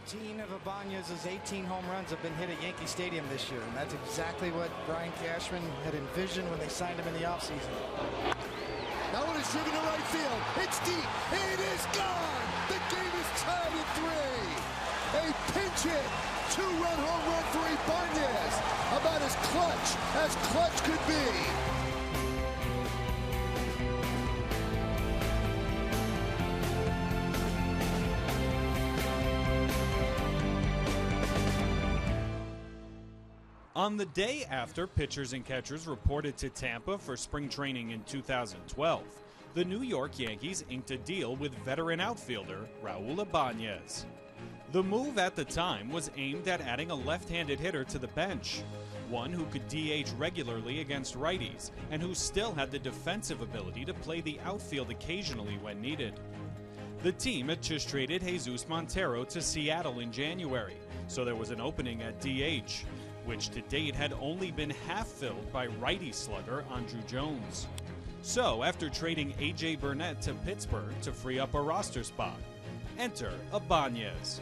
14 of Ibanez's 18 home runs have been hit at Yankee Stadium this year, and that's exactly what Brian Cashman had envisioned when they signed him in the offseason. That one is driven to right field. It's deep. It is gone. The game is tied at 3. A pinch hit. 2-run home run for Ibanez. About as clutch could be. On the day after pitchers and catchers reported to Tampa for spring training in 2012, the New York Yankees inked a deal with veteran outfielder Raul Ibanez. The move at the time was aimed at adding a left-handed hitter to the bench, one who could DH regularly against righties and who still had the defensive ability to play the outfield occasionally when needed. The team had just traded Jesus Montero to Seattle in January, so there was an opening at DH, which to date had only been half filled by righty slugger Andruw Jones. So, after trading A.J. Burnett to Pittsburgh to free up a roster spot, enter Ibanez.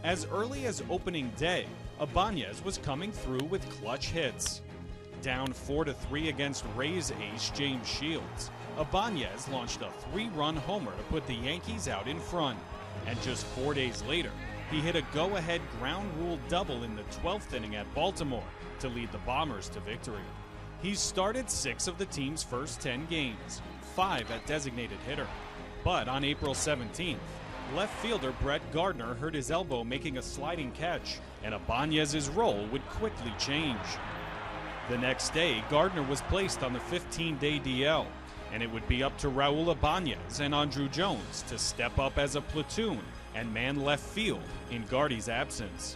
As early as opening day, Ibanez was coming through with clutch hits. Down 4-3 against Rays ace James Shields, Ibanez launched a 3-run homer to put the Yankees out in front, and just 4 days later, he hit a go-ahead ground rule double in the 12th inning at Baltimore to lead the Bombers to victory. He started 6 of the team's first 10 games, 5 at designated hitter. But on April 17th, left fielder Brett Gardner hurt his elbow making a sliding catch, and Ibanez's role would quickly change. The next day, Gardner was placed on the 15-day DL, and it would be up to Raul Ibanez and Andruw Jones to step up as a platoon and man left field in Gardy's absence.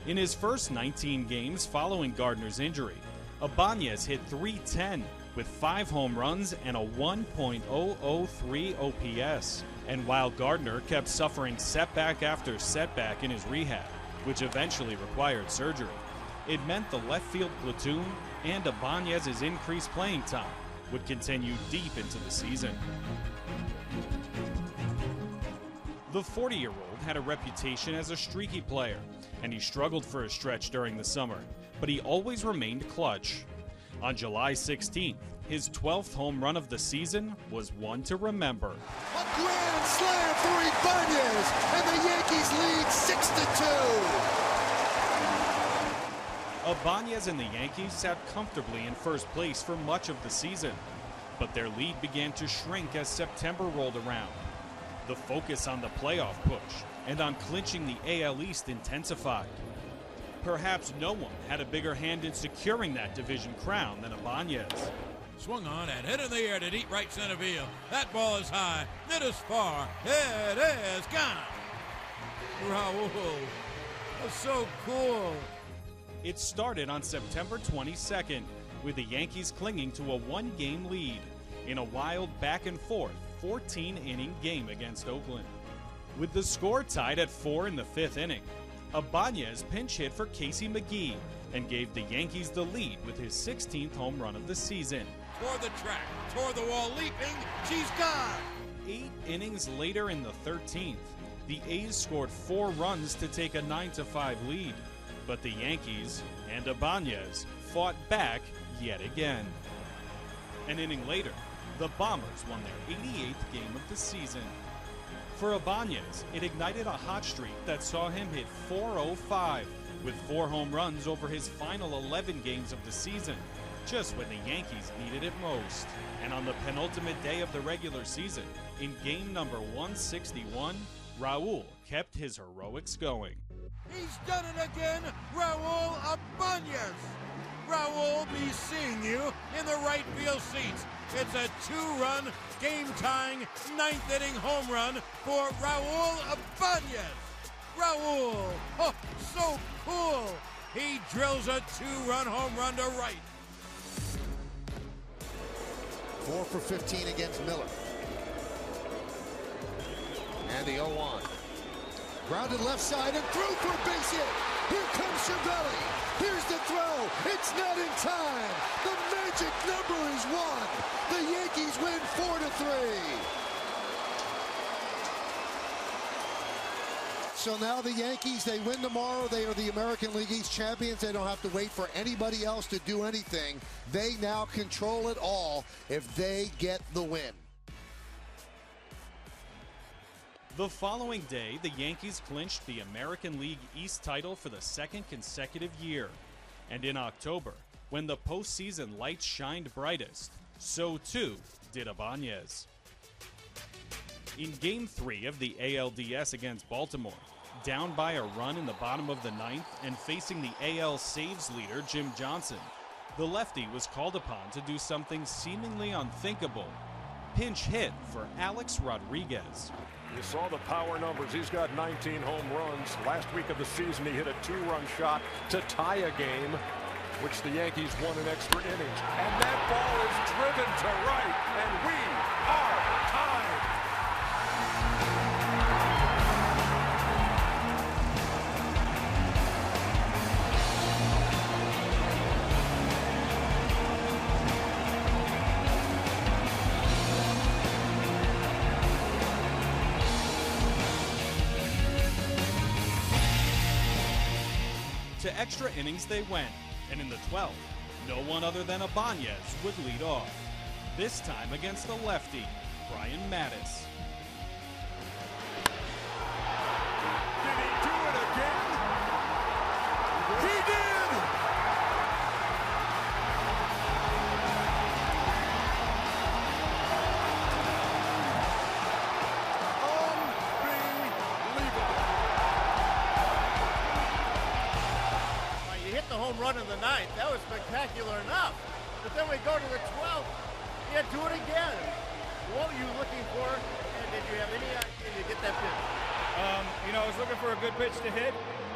In his first 19 games following Gardner's injury, Ibanez hit .310 with 5 home runs and a 1.003 OPS. And while Gardner kept suffering setback after setback in his rehab, which eventually required surgery, it meant the left field platoon and Ibanez's increased playing time would continue deep into the season. The 40-year-old had a reputation as a streaky player, and he struggled for a stretch during the summer, but he always remained clutch. On July 16th, his 12th home run of the season was one to remember. A grand slam for Ibanez, and the Yankees lead 6-2. Ibanez and the Yankees sat comfortably in first place for much of the season, but their lead began to shrink as September rolled around. The focus on the playoff push and on clinching the AL East intensified. Perhaps no one had a bigger hand in securing that division crown than Ibanez. Swung on and hit in the air to deep right center field. That ball is high, it is far, it is gone. Raul, that's so cool. It started on September 22nd with the Yankees clinging to a 1-game lead in a wild back-and-forth 14-inning game against Oakland. With the score tied at 4 in the 5th inning, Ibanez pinch hit for Casey McGee and gave the Yankees the lead with his 16th home run of the season. Toward the track, toward the wall, leaping, she's gone! 8 innings later in the 13th, the A's scored 4 runs to take a 9-5 lead, but the Yankees and Ibanez fought back yet again. An inning later, the Bombers won their 88th game of the season. For Ibanez, it ignited a hot streak that saw him hit .405 with 4 home runs over his final 11 games of the season, just when the Yankees needed it most. And on the penultimate day of the regular season, in game number 161, Raul kept his heroics going. He's done it again, Raul Ibanez. Raul be seeing you in the right field seats. It's a 2-run, game-tying, 9th-inning home run for Raul Ibanez. Raul, oh, so cool. He drills a 2-run home run to right. 4 for 15 against Miller. And the 0-1. Grounded left side and through for a base hit. Here comes Cervelli. Here's the throw. It's not in time. The magic number is 1. The Yankees win 4-3. So now the Yankees, they win tomorrow. They are the American League East champions. They don't have to wait for anybody else to do anything. They now control it all if they get the win. The following day, the Yankees clinched the American League East title for the second consecutive year. And in October, when the postseason lights shined brightest, so too did Ibanez. In Game 3 of the ALDS against Baltimore, down by a run in the bottom of the ninth and facing the AL saves leader Jim Johnson, the lefty was called upon to do something seemingly unthinkable. Pinch hit for Alex Rodriguez. You saw the power numbers. He's got 19 home runs. Last week of the season, he hit a 2-run shot to tie a game, which the Yankees won in extra innings. And that ball is driven to right, and we are tied. To extra innings they went, and in the 12th, no one other than Ibanez would lead off. This time against the lefty, Brian Mattis. Did he do it again? He did! You hit the home run in the ninth. That was spectacular enough. But then we go to the 12th. Yeah, do it again. What were you looking for? And did you have any idea to get that pitch? I was looking for a good pitch to hit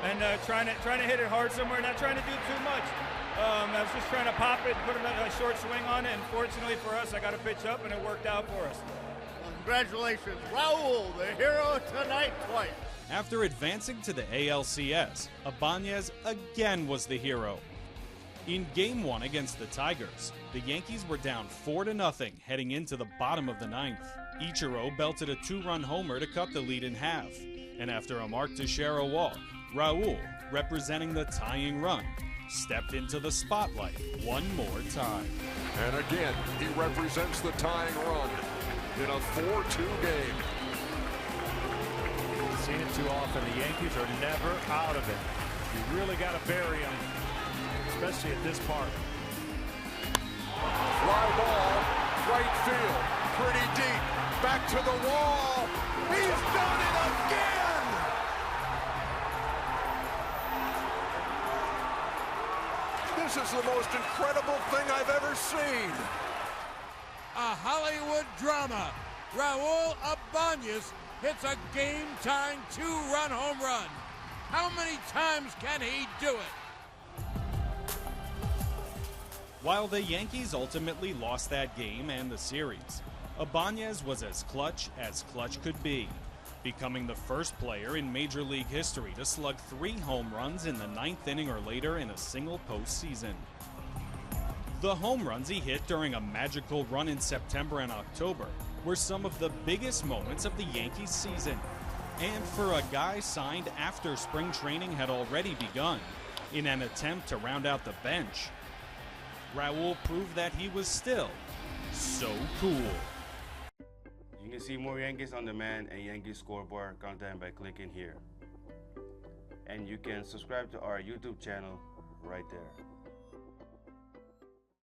and trying to hit it hard somewhere, not trying to do too much. I was just trying to pop it, put a short swing on it, and fortunately for us, I got a pitch up and it worked out for us. Well, congratulations, Raul, the hero tonight twice. After advancing to the ALCS, Ibanez again was the hero. In Game 1 against the Tigers, the Yankees were down 4-0 heading into the bottom of the ninth. Ichiro belted a 2-run homer to cut the lead in half, and after a Mark Teixeira walk, Raul, representing the tying run, stepped into the spotlight one more time. And again, he represents the tying run in a 4-2 game. Seen it too often. The Yankees are never out of it. You really got to bury them, especially at this park. Fly ball, right field, pretty deep, back to the wall. He's done it again! This is the most incredible thing I've ever seen. A Hollywood drama. Raul Ibanez hits a game-tying 2-run home run. How many times can he do it? While the Yankees ultimately lost that game and the series, Ibanez was as clutch could be, becoming the first player in Major League history to slug 3 home runs in the 9th inning or later in a single postseason. The home runs he hit during a magical run in September and October were some of the biggest moments of the Yankees season. And for a guy signed after spring training had already begun, in an attempt to round out the bench, Raul proved that he was still so cool. You can see more Yankees on demand and Yankees scoreboard content by clicking here. And you can subscribe to our YouTube channel right there.